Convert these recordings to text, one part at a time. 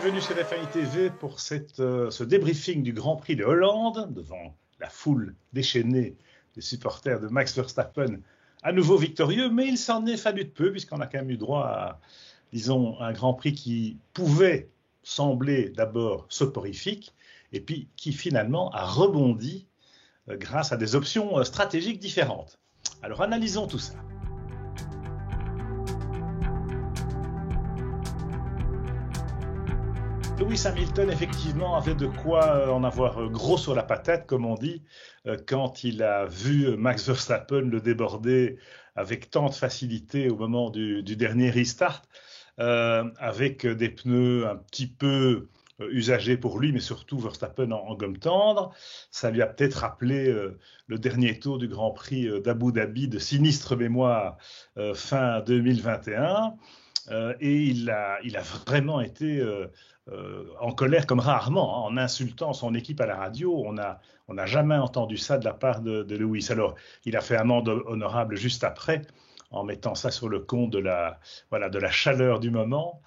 bienvenue sur F1 TV pour ce débriefing du Grand Prix de Hollande devant la foule déchaînée des supporters de Max Verstappen, à nouveau victorieux, mais il s'en est fallu de peu puisqu'on a quand même eu droit à, disons, un Grand Prix qui pouvait sembler d'abord soporifique et puis qui finalement a rebondi grâce à des options stratégiques différentes. Alors analysons tout ça. Lewis Hamilton, effectivement, avait de quoi en avoir gros sur la patate, comme on dit, quand il a vu Max Verstappen le déborder avec tant de facilité au moment du dernier restart, avec des pneus un petit peu usagés pour lui, mais surtout Verstappen en gomme tendre. Ça lui a peut-être rappelé le dernier tour du Grand Prix d'Abu Dhabi de sinistre mémoire fin 2021. Et il a vraiment été en colère comme rarement, en insultant son équipe à la radio. On n'a jamais entendu ça de la part de Lewis. Alors, il a fait amende honorable juste après, en mettant ça sur le compte de la chaleur du moment.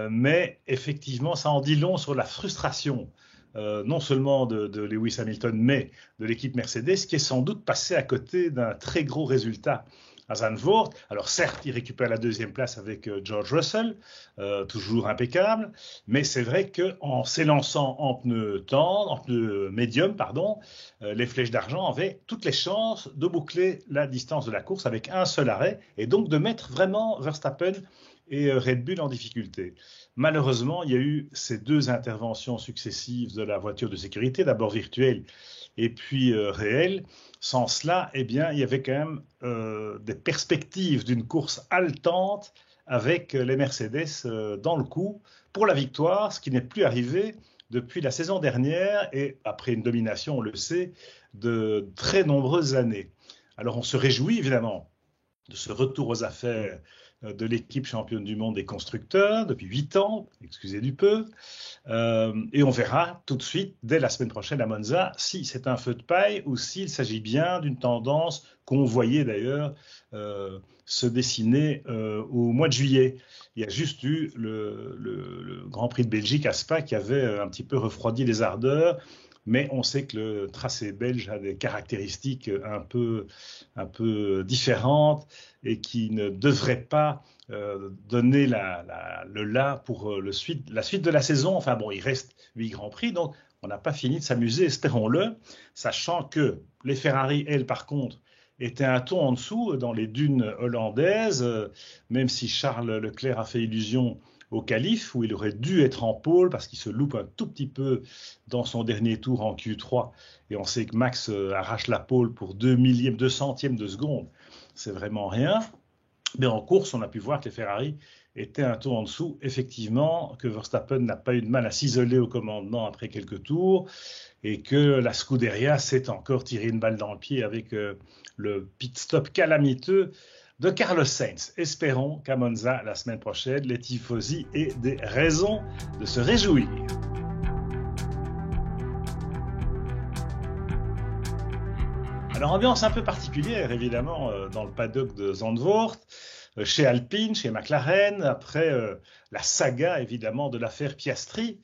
Mais effectivement, ça en dit long sur la frustration, non seulement de Lewis Hamilton, mais de l'équipe Mercedes, qui est sans doute passée à côté d'un très gros résultat à Zandvoort. Alors certes, il récupère la deuxième place avec George Russell, toujours impeccable, mais c'est vrai qu'en s'élançant en pneus tendres, en pneus médium, les flèches d'argent avaient toutes les chances de boucler la distance de la course avec un seul arrêt et donc de mettre vraiment Verstappen et Red Bull en difficulté. Malheureusement, il y a eu ces deux interventions successives de la voiture de sécurité, d'abord virtuelle et puis réelle. Sans cela, eh bien, il y avait quand même des perspectives d'une course haletante avec les Mercedes dans le coup pour la victoire, ce qui n'est plus arrivé depuis la saison dernière et après une domination, on le sait, de très nombreuses années. Alors on se réjouit évidemment de ce retour aux affaires de l'équipe championne du monde des constructeurs depuis 8 ans, excusez du peu, et on verra tout de suite, dès la semaine prochaine à Monza, si c'est un feu de paille ou s'il s'agit bien d'une tendance qu'on voyait d'ailleurs se dessiner au mois de juillet. Il y a juste eu le Grand Prix de Belgique à Spa qui avait un petit peu refroidi les ardeurs, mais on sait que le tracé belge a des caractéristiques un peu différentes et qui ne devraient pas donner le la pour la suite de la saison. Enfin bon, il reste 8 Grands Prix, donc on n'a pas fini de s'amuser, espérons-le, sachant que les Ferrari, elles, par contre, étaient un ton en dessous dans les dunes hollandaises, même si Charles Leclerc a fait illusion au qualif, où il aurait dû être en pôle parce qu'il se loupe un tout petit peu dans son dernier tour en Q3. Et on sait que Max arrache la pôle pour 2 centièmes de seconde. C'est vraiment rien. Mais en course, on a pu voir que les Ferrari étaient un tour en dessous. Effectivement, que Verstappen n'a pas eu de mal à s'isoler au commandement après quelques tours et que la Scuderia s'est encore tiré une balle dans le pied avec le pit stop calamiteux de Carlos Sainz. Espérons qu'à Monza, la semaine prochaine, les tifosi aient des raisons de se réjouir. Alors, ambiance un peu particulière, évidemment, dans le paddock de Zandvoort, chez Alpine, chez McLaren, après la saga, évidemment, de l'affaire Piastri.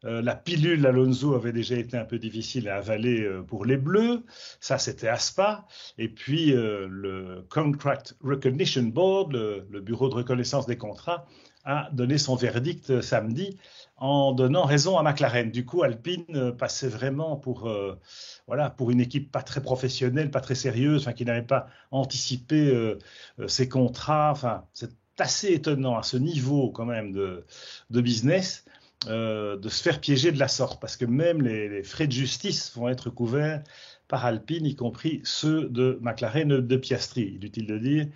La pilule Alonso avait déjà été un peu difficile à avaler pour les Bleus, ça c'était à Spa, et puis le Contract Recognition Board, le bureau de reconnaissance des contrats, a donné son verdict samedi en donnant raison à McLaren. Du coup, Alpine passait vraiment pour une équipe pas très professionnelle, pas très sérieuse, qui n'avait pas anticipé ses contrats. Enfin, c'est assez étonnant à ce niveau quand même de business. De se faire piéger de la sorte, parce que même les frais de justice vont être couverts par Alpine, y compris ceux de McLaren et de Piastri. Inutile de dire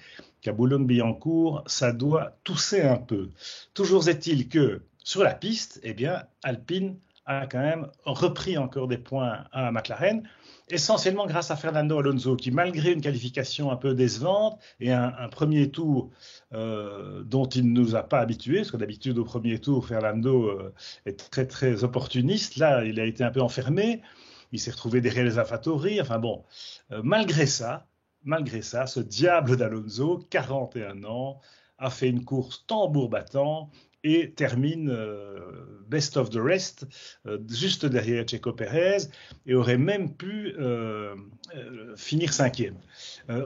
qu'à Boulogne-Billancourt, ça doit tousser un peu. Toujours est-il que sur la piste, eh bien, Alpine a quand même repris encore des points à McLaren, essentiellement grâce à Fernando Alonso, qui malgré une qualification un peu décevante et un premier tour dont il ne nous a pas habitués, parce que d'habitude au premier tour, Fernando est très très opportuniste. Là, il a été un peu enfermé, il s'est retrouvé derrière les AlphaTauri. Enfin bon, malgré ça, ce diable d'Alonso, 41 ans, a fait une course tambour battant et termine best of the rest, juste derrière Checo Pérez, et aurait même pu finir 5e.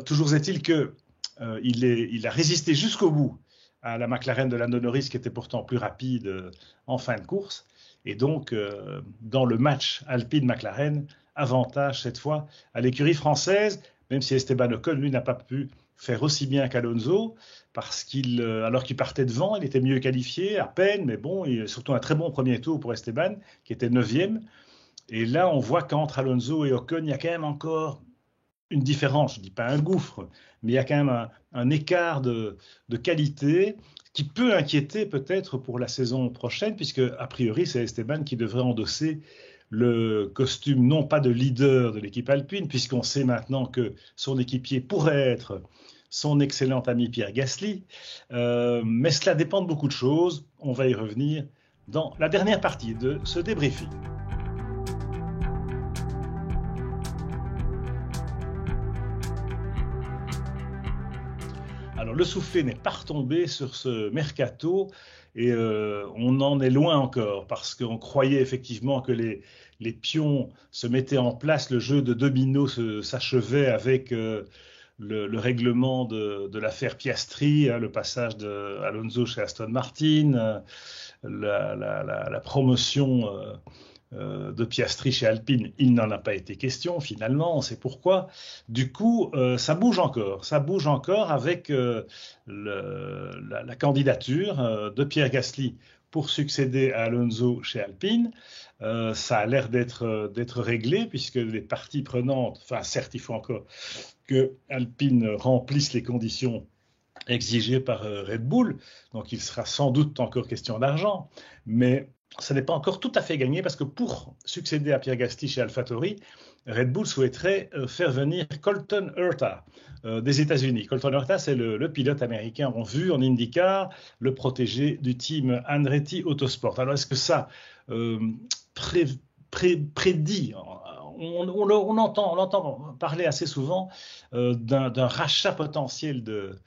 Toujours est-il qu'il a résisté jusqu'au bout à la McLaren de Lando Norris, qui était pourtant plus rapide en fin de course. Et donc, dans le match Alpine-McLaren, avantage cette fois à l'écurie française, même si Esteban Ocon, lui, n'a pas pu faire aussi bien qu'Alonso, parce alors qu'il partait devant, il était mieux qualifié, à peine, mais bon, il surtout un très bon premier tour pour Esteban, qui était 9e. Et là, on voit qu'entre Alonso et Ocon, il y a quand même encore une différence, je ne dis pas un gouffre, mais il y a quand même un écart de qualité qui peut inquiéter peut-être pour la saison prochaine, puisque a priori c'est Esteban qui devrait endosser le costume non pas de leader de l'équipe alpine, puisqu'on sait maintenant que son équipier pourrait être son excellent ami Pierre Gasly, mais cela dépend de beaucoup de choses. On va y revenir dans la dernière partie de ce débriefing. Alors, le soufflet n'est pas retombé sur ce mercato et on en est loin encore parce qu'on croyait effectivement que les pions se mettaient en place, le jeu de domino s'achevait avec le règlement de l'affaire Piastri, le passage d'Alonso chez Aston Martin, la promotion de Piastri chez Alpine. Il n'en a pas été question finalement, on sait pourquoi. Du coup, ça bouge encore avec la candidature de Pierre Gasly pour succéder à Alonso chez Alpine. Ça a l'air d'être réglé puisque les parties prenantes, enfin certes il faut encore que Alpine remplisse les conditions exigées par Red Bull, donc il sera sans doute encore question d'argent, mais ça n'est pas encore tout à fait gagné parce que pour succéder à Pierre Gasly chez AlphaTauri, Red Bull souhaiterait faire venir Colton Herta des États-Unis. Colton Herta, c'est le pilote américain en vue en IndyCar, le protégé du team Andretti Autosport. Alors est-ce que ça prédit, on entend parler assez souvent d'un rachat potentiel de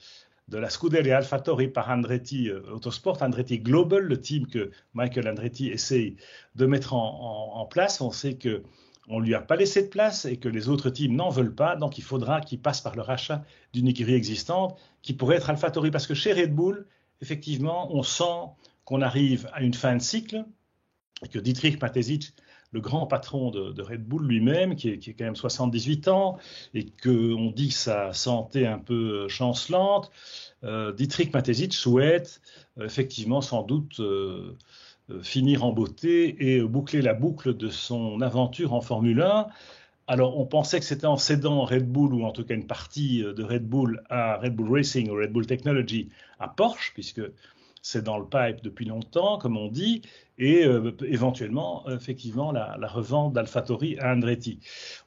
la Scuderia AlphaTauri par Andretti Autosport, Andretti Global, le team que Michael Andretti essaye de mettre en place. On sait qu'on ne lui a pas laissé de place et que les autres teams n'en veulent pas, donc il faudra qu'il passe par le rachat d'une écurie existante qui pourrait être AlphaTauri. Parce que chez Red Bull, effectivement, on sent qu'on arrive à une fin de cycle et que Dietrich Mateschitz, le grand patron de Red Bull lui-même, qui est quand même 78 ans, et qu'on dit sa santé un peu chancelante, Dietrich Mateschitz souhaite effectivement sans doute finir en beauté et boucler la boucle de son aventure en Formule 1. Alors on pensait que c'était en cédant Red Bull, ou en tout cas une partie de Red Bull à Red Bull Racing ou Red Bull Technology à Porsche, puisque c'est dans le pipe depuis longtemps, comme on dit, et éventuellement, effectivement, la revente d'AlphaTauri à Andretti.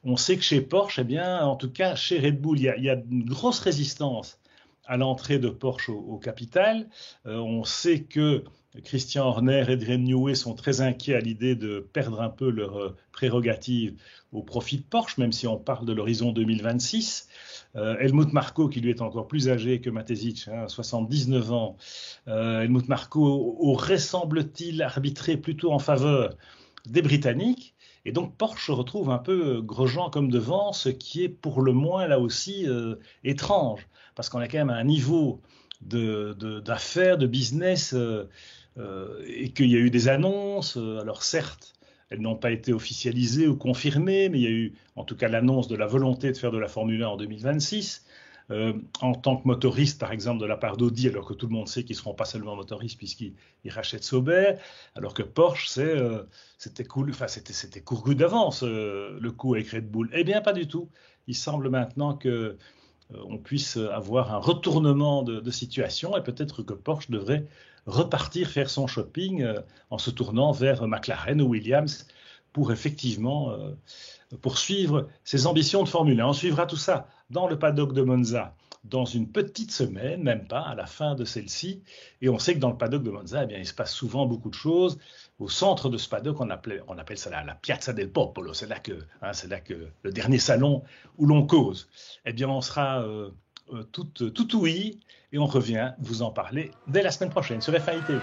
On sait que chez Porsche, eh bien, en tout cas, chez Red Bull, il y a une grosse résistance à l'entrée de Porsche au capital. On sait que Christian Horner et Adrian Newey sont très inquiets à l'idée de perdre un peu leurs prérogatives au profit de Porsche, même si on parle de l'horizon 2026. Helmut Marko, qui lui est encore plus âgé que Mateschitz, 79 ans, Helmut Marko aurait, semble-t-il, arbitré plutôt en faveur des Britanniques. Et donc Porsche retrouve un peu Grosjean comme devant, ce qui est pour le moins là aussi étrange, parce qu'on a quand même un niveau d'affaires, de business, et qu'il y a eu des annonces. Alors certes, elles n'ont pas été officialisées ou confirmées, mais il y a eu en tout cas l'annonce de la volonté de faire de la Formule 1 en 2026. En tant que motoriste, par exemple, de la part d'Audi, alors que tout le monde sait qu'ils ne seront pas seulement motoristes puisqu'ils rachètent Sauber, alors que Porsche, c'était couru d'avance le coup avec Red Bull. Eh bien, pas du tout. Il semble maintenant que on puisse avoir un retournement de situation et peut-être que Porsche devrait repartir faire son shopping en se tournant vers McLaren ou Williams pour effectivement poursuivre ses ambitions de Formule 1. On suivra tout ça dans le paddock de Monza dans une petite semaine, même pas, à la fin de celle-ci. Et on sait que dans le paddock de Monza, eh bien, il se passe souvent beaucoup de choses. Au centre de ce paddock, on appelle ça la Piazza del Popolo. C'est là que le dernier salon où l'on cause. Eh bien, on sera tout ouïe et on revient vous en parler dès la semaine prochaine sur FAI TV.